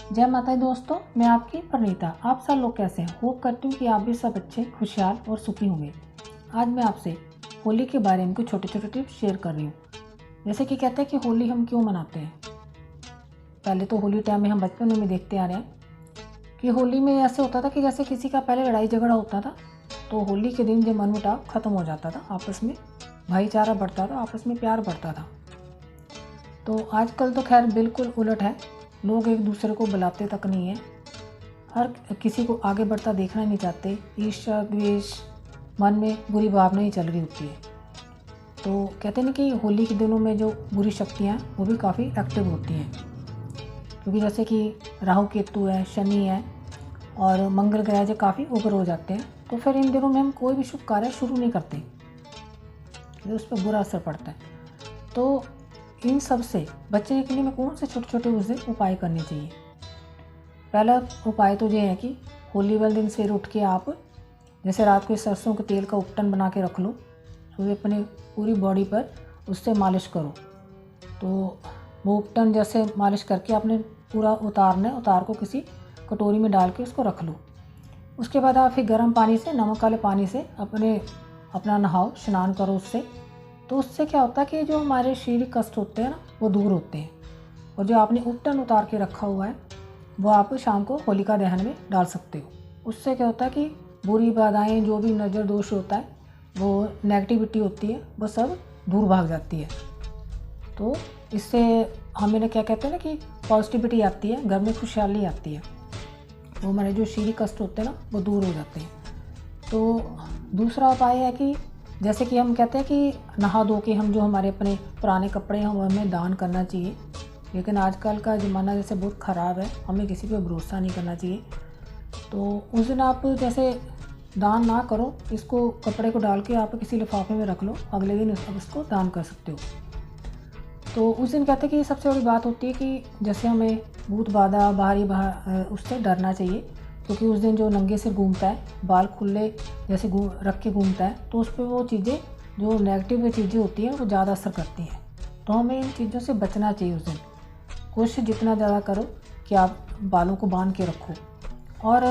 जय माता दी दोस्तों, मैं आपकी प्रणीता। आप सब लोग कैसे हैं? होप करती हूँ कि आप भी सब अच्छे, खुशहाल और सुखी होंगे। आज मैं आपसे होली के बारे में कुछ छोटे छोटे टिप्स शेयर कर रही हूँ। जैसे कि कहते हैं कि होली हम क्यों मनाते हैं। पहले तो होली टाइम में हम बचपन में देखते आ रहे हैं कि होली में ऐसे होता था कि जैसे किसी का पहले लड़ाई झगड़ा होता था तो होली के दिन जो मनमुटाव ख़त्म हो जाता था, आपस में भाईचारा बढ़ता था, आपस में प्यार बढ़ता था। तो आजकल तो खैर बिल्कुल उलट है। लोग एक दूसरे को बुलाते तक नहीं है, हर किसी को आगे बढ़ता देखना नहीं चाहते। ईर्ष्या द्वेष, मन में बुरी भावना ही चल रही होती है। तो कहते हैं ना कि होली के दिनों में जो बुरी शक्तियाँ वो भी काफ़ी एक्टिव होती हैं, क्योंकि जैसे कि राहु केतु है, शनि है और मंगल ग्रह जो काफ़ी उग्र हो जाते हैं। तो फिर इन दिनों में हम कोई भी शुभ कार्य शुरू नहीं करते, तो उस पर बुरा असर पड़ता है। तो इन सब से बचने के लिए मैं कौन से छोटे छोटे उस दिन उपाय करने चाहिए। पहला उपाय तो ये है कि होली वाले दिन सवेर उठ के आप जैसे रात को सरसों के तेल का उपटन बना के रख लो, तो अपने पूरी बॉडी पर उससे मालिश करो। तो वो उपटन जैसे मालिश करके आपने पूरा उतारना है, उतार को किसी कटोरी में डाल के उसको रख लो। उसके बाद आप फिर गर्म पानी से, नमक वाले पानी से अपना नहाओ, स्नान करो उससे। तो उससे क्या होता है कि जो हमारे शारीरिक कष्ट होते हैं ना, वो दूर होते हैं। और जो आपने उपटन उतार के रखा हुआ है वो आप शाम को होलिका दहन में डाल सकते हो। उससे क्या होता है कि बुरी बाधाएं, जो भी नज़र दोष होता है, वो नेगेटिविटी होती है, वो सब दूर भाग जाती है। तो इससे हमें क्या कहते हैं ना कि पॉजिटिविटी आती है, घर में खुशहाली आती है, वो हमारे जो शारीरिक कष्ट होते हैं ना वो दूर हो जाते हैं। तो दूसरा उपाय है कि जैसे कि हम कहते हैं कि नहा धो के हम जो हमारे अपने पुराने कपड़े हैं वो हमें दान करना चाहिए। लेकिन आजकल का ज़माना जैसे बहुत ख़राब है, हमें किसी पे भरोसा नहीं करना चाहिए। तो उस दिन आप जैसे दान ना करो, इसको कपड़े को डाल के आप किसी लिफाफे में रख लो, अगले दिन आप इसको दान कर सकते हो। तो उस दिन कहते हैं कि सबसे बड़ी बात होती है कि जैसे हमें भूत बाधा, उससे डरना चाहिए, क्योंकि उस दिन जो नंगे सिर घूमता है, बाल खुले जैसे रख के घूमता है, तो उस पर वो चीज़ें जो नेगेटिव चीज़ें होती हैं वो ज़्यादा असर करती हैं। तो हमें इन चीज़ों से बचना चाहिए। उस दिन कोशिश जितना ज़्यादा करो कि आप बालों को बांध के रखो। और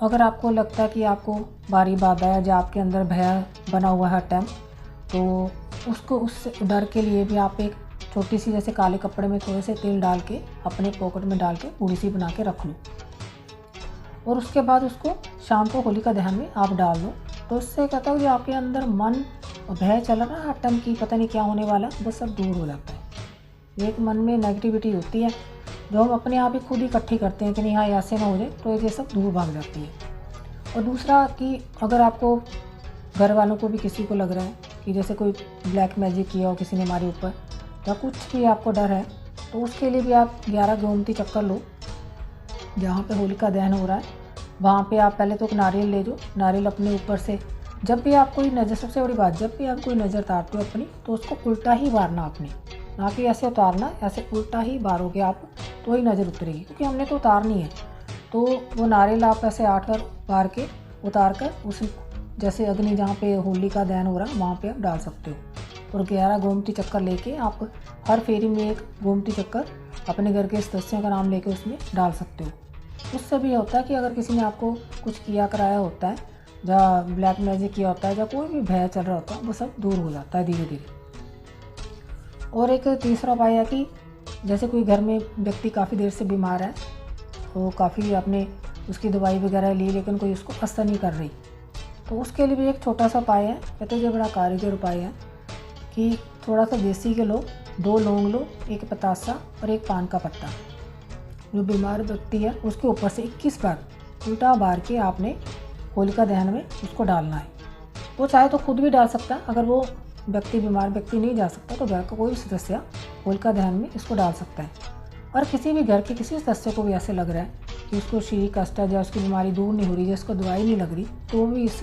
अगर आपको लगता है कि आपको बारी बाधा है, जो आपके अंदर भय बना हुआ है हर टाइम, तो उसको उस डर के लिए भी आप एक छोटी सी जैसे काले कपड़े में थोड़े से तेल डाल के अपने पॉकेट में डाल के पूड़ी सी बना के रख लो। और उसके बाद उसको शाम को होलिका दहन में आप डाल दो। तो उससे कहता है कि आपके अंदर मन और भय चल रहा है हर टाइम की पता नहीं क्या होने वाला, वो सब दूर हो जाता है। एक मन में नेगेटिविटी होती है जो हम अपने आप ही खुद ही इकट्ठी करते हैं कि नहीं हाँ ऐसे ना हो जाए, तो ये सब दूर भाग जाती है। और दूसरा कि अगर आपको घर वालों को भी किसी को लग रहा है कि जैसे कोई ब्लैक मैजिक किया हो किसी ने हमारे ऊपर, या कुछ भी आपको डर है, तो उसके लिए भी आप 11 गोमती चक्कर लो। जहाँ पे होलिका दहन हो रहा है वहाँ पे आप पहले तो नारियल ले जो, नारियल अपने ऊपर से, जब भी आप कोई नज़र, सबसे बड़ी बात, जब भी आप कोई नज़र उतारते हो अपनी, तो उसको उल्टा ही बारना अपनी, ना कि ऐसे उतारना, ऐसे उल्टा ही बारोगे आप तो ही नज़र उतरेगी, क्योंकि हमने तो उतारनी है। तो वो नारियल आप ऐसे 8 बार बार के उतार कर उस जैसे अग्नि जहाँ पे होली का दहन हो रहा है वहाँ पे आप डाल सकते हो। और 11 गोमती चक्कर लेके आप हर फेरी में एक गोमती चक्कर अपने घर के सदस्यों का नाम लेके उसमें डाल सकते हो। उससे भी होता है कि अगर किसी ने आपको कुछ किया कराया होता है, या ब्लैक मैजिक किया होता है, या कोई भी भय चल रहा होता है, वो सब दूर हो जाता है धीरे धीरे। और एक तीसरा उपाय है कि जैसे कोई घर में व्यक्ति काफ़ी देर से बीमार है, तो काफ़ी आपने उसकी दवाई वगैरह ली लेकिन कोई उसको असर नहीं कर रही, तो उसके लिए भी एक छोटा सा उपाय है, कहते हैं जो बड़ा कारीगर उपाय है कि थोड़ा सा देसी के लो, 2 लौंग लो, 1 पतासा और 1 पान का पत्ता। जो बीमार व्यक्ति है उसके ऊपर से 21 बार उल्टा बार के आपने होलिका दहन में उसको डालना है। वो चाहे तो खुद भी डाल सकता है, अगर वो बीमार व्यक्ति नहीं जा सकता तो घर का कोई भी सदस्य होलिका दहन में इसको डाल सकता है। और किसी भी घर के किसी सदस्य को भी ऐसे लग रहा है कि उसको शारीरिक कष्ट है, या उसकी बीमारी दूर नहीं हो रही, या उसको दवाई नहीं लग रही, तो वो भी इस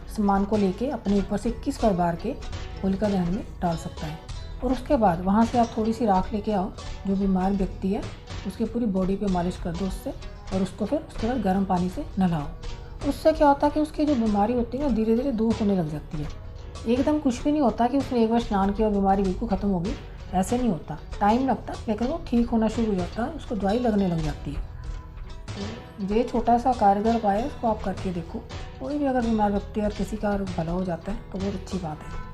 सामान को लेके अपने ऊपर से 21 बार बार के होलिका दहन में डाल सकता है। और उसके बाद वहाँ से आप थोड़ी सी राख लेके आओ, जो बीमार व्यक्ति है उसके पूरी बॉडी पे मालिश कर दो उससे, और उसको फिर उसके बाद गर्म पानी से नहलाओ। उससे क्या होता है कि उसकी जो बीमारी होती है ना धीरे धीरे दूर होने लग जाती है। एकदम कुछ भी नहीं होता कि उसने एक बार स्नान किया और बीमारी बिल्कुल ख़त्म होगी, ऐसे नहीं होता, टाइम लगता, लेकिन वो ठीक होना शुरू हो जाता है, उसको दवाई लगने लग जाती है। तो ये छोटा सा कारगर उपाय है, इसको आप करके देखो। कोई भी अगर बीमार व्यक्ति और किसी का भला हो जाता है तो बहुत अच्छी बात है।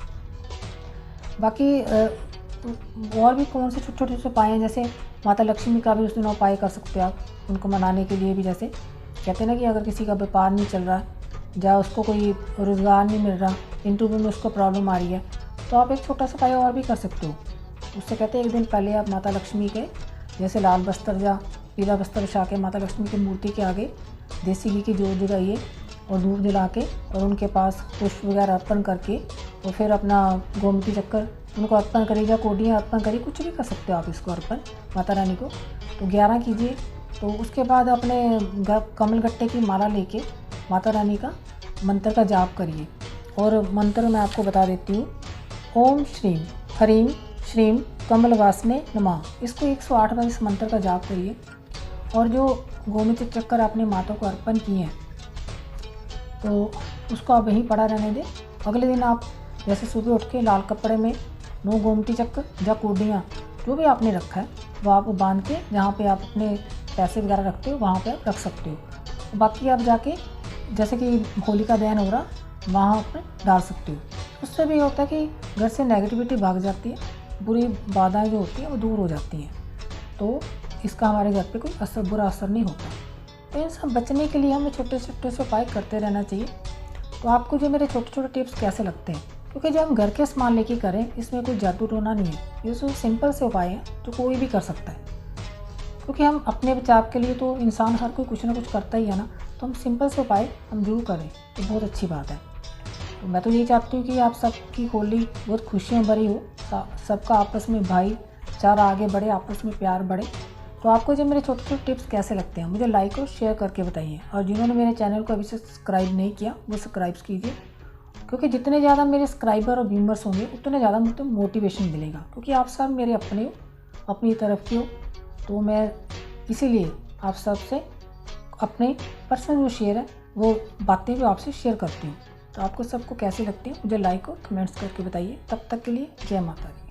बाकी और भी कौन से छोटे छोटे उपाय हैं, जैसे माता लक्ष्मी का भी उस दिन उपाय कर सकते हो आप, उनको मनाने के लिए भी। जैसे कहते हैं ना कि अगर किसी का व्यापार नहीं चल रहा है या उसको कोई रोज़गार नहीं मिल रहा, इंटरव्यू में उसको प्रॉब्लम आ रही है, तो आप एक छोटा सा उपाय और भी कर सकते हो। उससे कहते हैं एक दिन पहले आप माता लक्ष्मी के जैसे लाल वस्त्र या पीला वस्त्र बिछा के माता लक्ष्मी की मूर्ति के आगे देसी घी की जोत जलाइए और धूप जला के और उनके पास पुष्प वगैरह अर्पण करके और फिर अपना गोमती चक्कर उनको अर्पण करिए या कोडियाँ अर्पण करिए, कुछ भी कर सकते हो आप इसको अर्पण माता रानी को। तो 11 कीजिए। तो उसके बाद अपने कमल गट्टे की माला लेके माता रानी का मंत्र का जाप करिए। और मंत्र मैं आपको बता देती हूँ, ओम श्रीम ह्रीम श्रीम कमलवासने नमः। इसको 108 बार इस मंत्र का जाप करिए। और जो गोमती चक्कर आपने माता को अर्पण किए हैं तो उसको आप वहीं पड़ा रहने दें। अगले दिन आप जैसे सुबह उठ के लाल कपड़े में 9 गोमती चक्कर या कोडियाँ जो भी आपने रखा है वो आप बांध के जहाँ पे आप अपने पैसे वगैरह रखते हो वहाँ पे आप रख सकते हो। बाकी आप जाके जैसे कि होलिका दहन हो रहा वहाँ पर डाल सकते हो। उससे भी होता है कि घर से नेगेटिविटी भाग जाती है, बुरी बाधाएं जो होती हैं वो दूर हो जाती हैं, तो इसका हमारे घर पे कोई बुरा असर नहीं होता। तो इन सब बचने के लिए हमें छोटे छोटे से उपाय करते रहना चाहिए। तो आपको जो मेरे छोटे छोटे टिप्स कैसे लगते हैं, क्योंकि जब हम घर के सामान लेके करें इसमें कोई जादू टोना नहीं है, ये सब सिंपल से उपाय हैं जो कोई भी कर सकता है। क्योंकि हम अपने बचाव के लिए तो इंसान हर कोई कुछ ना कुछ करता ही है ना, तो हम सिंपल से उपाय हम जरूर करें तो बहुत अच्छी बात है। तो मैं तो यही चाहती हूँ कि आप सबकी होली बहुत खुशियाँ भरी हो, सबका आपस में भाईचारा आगे बढ़े, आपस में प्यार बढ़े। तो आपको जो मेरे छोटे छोटे टिप्स कैसे लगते हैं मुझे लाइक और शेयर करके बताइए। और जिन्होंने मेरे चैनल को अभी सब्सक्राइब नहीं किया वो सब्सक्राइब कीजिए, क्योंकि जितने ज़्यादा मेरे सब्सक्राइबर और व्यूअर्स होंगे उतने ज़्यादा मुझे मोटिवेशन मिलेगा, क्योंकि आप सब मेरे अपने हो, अपनी तरफ के हो। तो मैं इसीलिए आप सबसे अपने पर्सनल जो शेयर है वो बातें भी आपसे शेयर करती हूँ। तो आपको सबको कैसे लगती है मुझे लाइक और कमेंट्स करके बताइए। तब तक के लिए जय माता दी।